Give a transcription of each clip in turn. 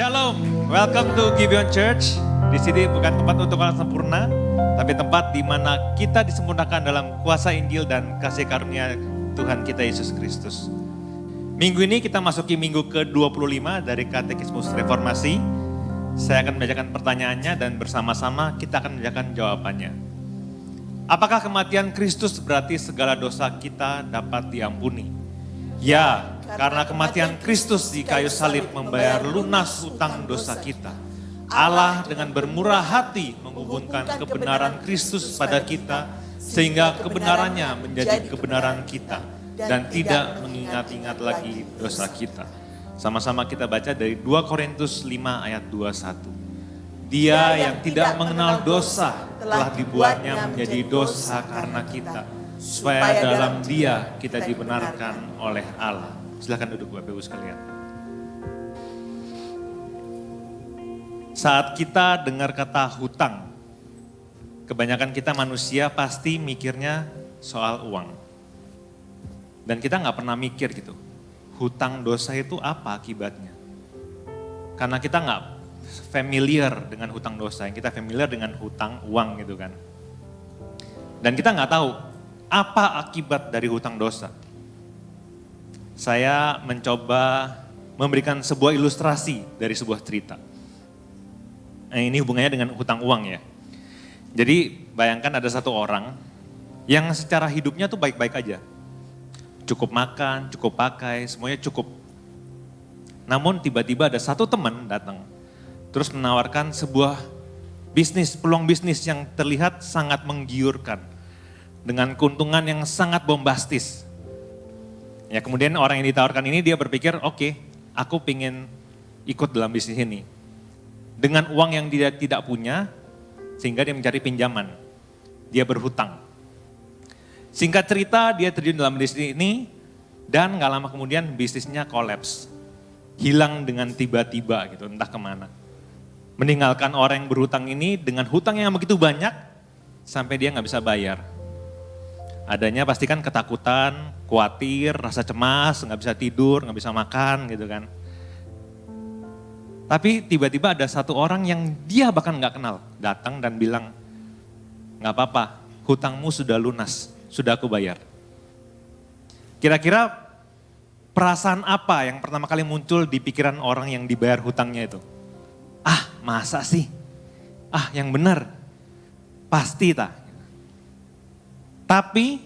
Shalom, welcome to Gibeon Church. Di sini bukan tempat untuk orang sempurna, tapi tempat di mana kita disempurnakan dalam kuasa Injil dan kasih karunia Tuhan kita Yesus Kristus. Minggu ini kita masuki minggu ke-25 dari Katekismus Reformasi. Saya akan membacakan pertanyaannya dan bersama-sama kita akan membacakan jawabannya. Apakah kematian Kristus berarti segala dosa kita dapat diampuni? Ya, karena kematian Kristus di kayu salib membayar lunas hutang dosa kita. Allah dengan bermurah hati menghubungkan kebenaran Kristus pada kita sehingga kebenarannya menjadi kebenaran kita dan tidak mengingat-ingat lagi dosa kita. Sama-sama kita baca dari 2 Korintus 5 ayat 21. Dia yang tidak mengenal dosa telah dibuatnya menjadi dosa karena kita, supaya dalam Dia kita dibenarkan oleh Allah. Silakan duduk Bapak Ibu sekalian. Saat kita dengar kata hutang, kebanyakan kita manusia pasti mikirnya soal uang. Dan kita nggak pernah mikir gitu, hutang dosa itu apa akibatnya. Karena kita nggak familiar dengan hutang dosa, yang kita familiar dengan hutang uang gitu kan. Dan kita nggak tahu apa akibat dari hutang dosa. Saya mencoba memberikan sebuah ilustrasi dari sebuah cerita. Ini hubungannya dengan hutang uang ya. Jadi bayangkan ada satu orang yang secara hidupnya tuh baik-baik aja. Cukup makan, cukup pakai, semuanya cukup. Namun tiba-tiba ada satu teman datang. Terus menawarkan sebuah bisnis, peluang bisnis yang terlihat sangat menggiurkan. Dengan keuntungan yang sangat bombastis. Ya kemudian orang yang ditawarkan ini dia berpikir, oke, aku pingin ikut dalam bisnis ini. Dengan uang yang dia tidak punya, sehingga dia mencari pinjaman. Dia berhutang. Singkat cerita dia terjun dalam bisnis ini, dan gak lama kemudian bisnisnya kolaps. Hilang dengan tiba-tiba gitu, entah kemana. Meninggalkan orang yang berhutang ini dengan hutang yang begitu banyak, sampai dia gak bisa bayar. Adanya pasti kan ketakutan, khawatir, rasa cemas, nggak bisa tidur, nggak bisa makan gitu kan. Tapi tiba-tiba ada satu orang yang dia bahkan nggak kenal, datang dan bilang, nggak apa-apa, hutangmu sudah lunas, sudah aku bayar. Kira-kira perasaan apa yang pertama kali muncul di pikiran orang yang dibayar hutangnya itu? Ah, masa sih? Ah, yang benar, pasti tak. Tapi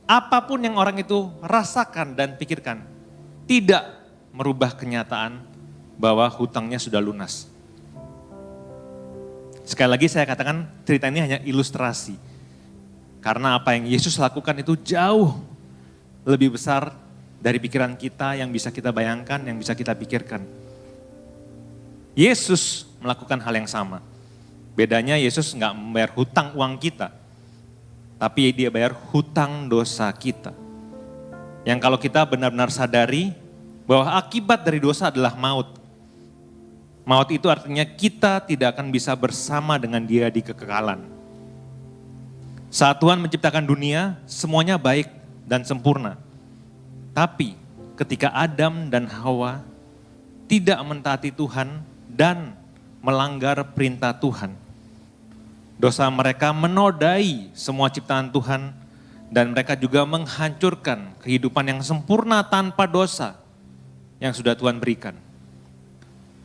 apapun yang orang itu rasakan dan pikirkan tidak merubah kenyataan bahwa hutangnya sudah lunas. Sekali lagi saya katakan cerita ini hanya ilustrasi. Karena apa yang Yesus lakukan itu jauh lebih besar dari pikiran kita yang bisa kita bayangkan, yang bisa kita pikirkan. Yesus melakukan hal yang sama. Bedanya Yesus nggak membayar hutang uang kita. Tapi dia bayar hutang dosa kita. Yang kalau kita benar-benar sadari bahwa akibat dari dosa adalah maut. Maut itu artinya kita tidak akan bisa bersama dengan dia di kekekalan. Saat Tuhan menciptakan dunia, semuanya baik dan sempurna. Tapi ketika Adam dan Hawa tidak mentaati Tuhan dan melanggar perintah Tuhan, dosa mereka menodai semua ciptaan Tuhan dan mereka juga menghancurkan kehidupan yang sempurna tanpa dosa yang sudah Tuhan berikan.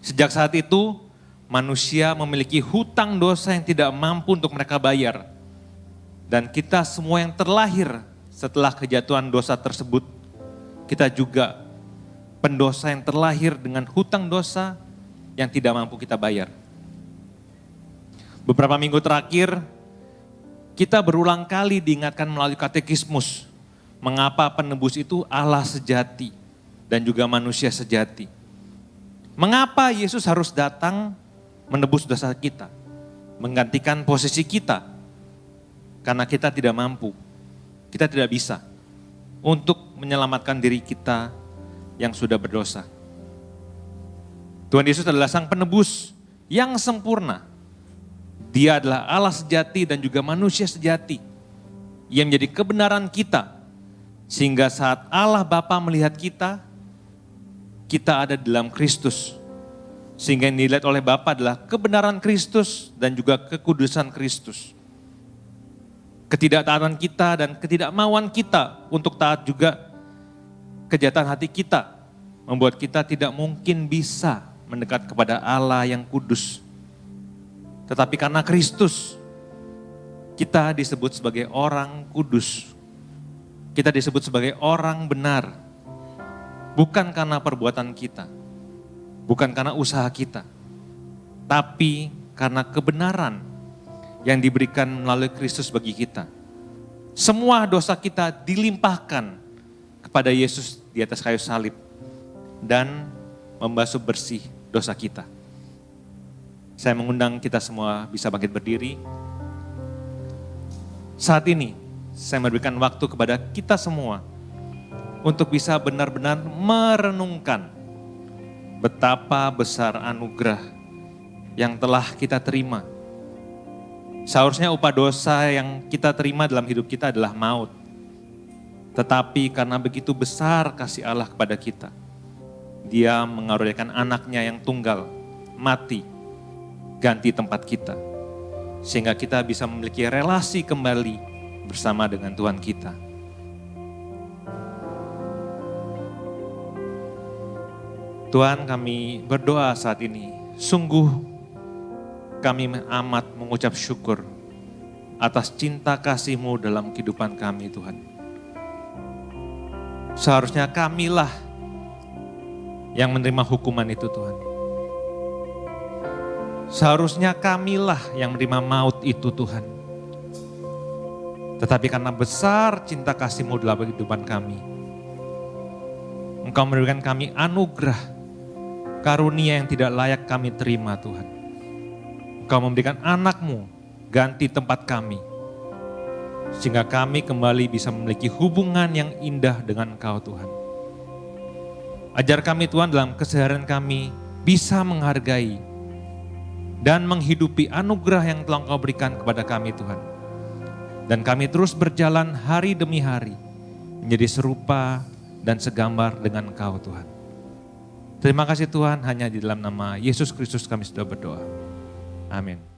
Sejak saat itu manusia memiliki hutang dosa yang tidak mampu untuk mereka bayar. Dan kita semua yang terlahir setelah kejatuhan dosa tersebut, kita juga pendosa yang terlahir dengan hutang dosa yang tidak mampu kita bayar. Beberapa minggu terakhir, kita berulang kali diingatkan melalui katekismus, mengapa penebus itu Allah sejati dan juga manusia sejati. Mengapa Yesus harus datang menebus dosa kita, menggantikan posisi kita, karena kita tidak mampu, kita tidak bisa untuk menyelamatkan diri kita yang sudah berdosa. Tuhan Yesus adalah sang penebus yang sempurna. Dia adalah Allah sejati dan juga manusia sejati. Ia menjadi kebenaran kita. Sehingga saat Allah Bapa melihat kita, kita ada dalam Kristus. Sehingga yang dilihat oleh Bapa adalah kebenaran Kristus dan juga kekudusan Kristus. Ketidaktaatan kita dan ketidakmauan kita untuk taat juga kejahatan hati kita membuat kita tidak mungkin bisa mendekat kepada Allah yang kudus. Tetapi karena Kristus, kita disebut sebagai orang kudus. Kita disebut sebagai orang benar. Bukan karena perbuatan kita, bukan karena usaha kita, tapi karena kebenaran yang diberikan melalui Kristus bagi kita. Semua dosa kita dilimpahkan kepada Yesus di atas kayu salib dan membasuh bersih dosa kita. Saya mengundang kita semua bisa bangkit berdiri. Saat ini saya memberikan waktu kepada kita semua untuk bisa benar-benar merenungkan betapa besar anugerah yang telah kita terima. Seharusnya upah dosa yang kita terima dalam hidup kita adalah maut. Tetapi karena begitu besar kasih Allah kepada kita, Dia mengaruniakan anaknya yang tunggal, mati, ganti tempat kita. Sehingga kita bisa memiliki relasi kembali bersama dengan Tuhan kita. Tuhan, kami berdoa saat ini, sungguh kami amat mengucap syukur atas cinta kasih-Mu dalam kehidupan kami, Tuhan. Seharusnya kamilah yang menerima hukuman itu, Tuhan. Seharusnya kamilah yang menerima maut itu, Tuhan. Tetapi karena besar cinta kasih-Mu dalam kehidupan kami, Engkau memberikan kami anugerah, karunia yang tidak layak kami terima, Tuhan. Engkau memberikan anak-Mu ganti tempat kami. Sehingga kami kembali bisa memiliki hubungan yang indah dengan Engkau, Tuhan. Ajar kami, Tuhan, dalam keseharian kami bisa menghargai dan menghidupi anugerah yang telah Engkau berikan kepada kami, Tuhan. Dan kami terus berjalan hari demi hari menjadi serupa dan segambar dengan Engkau, Tuhan. Terima kasih Tuhan, hanya di dalam nama Yesus Kristus kami sudah berdoa. Amin.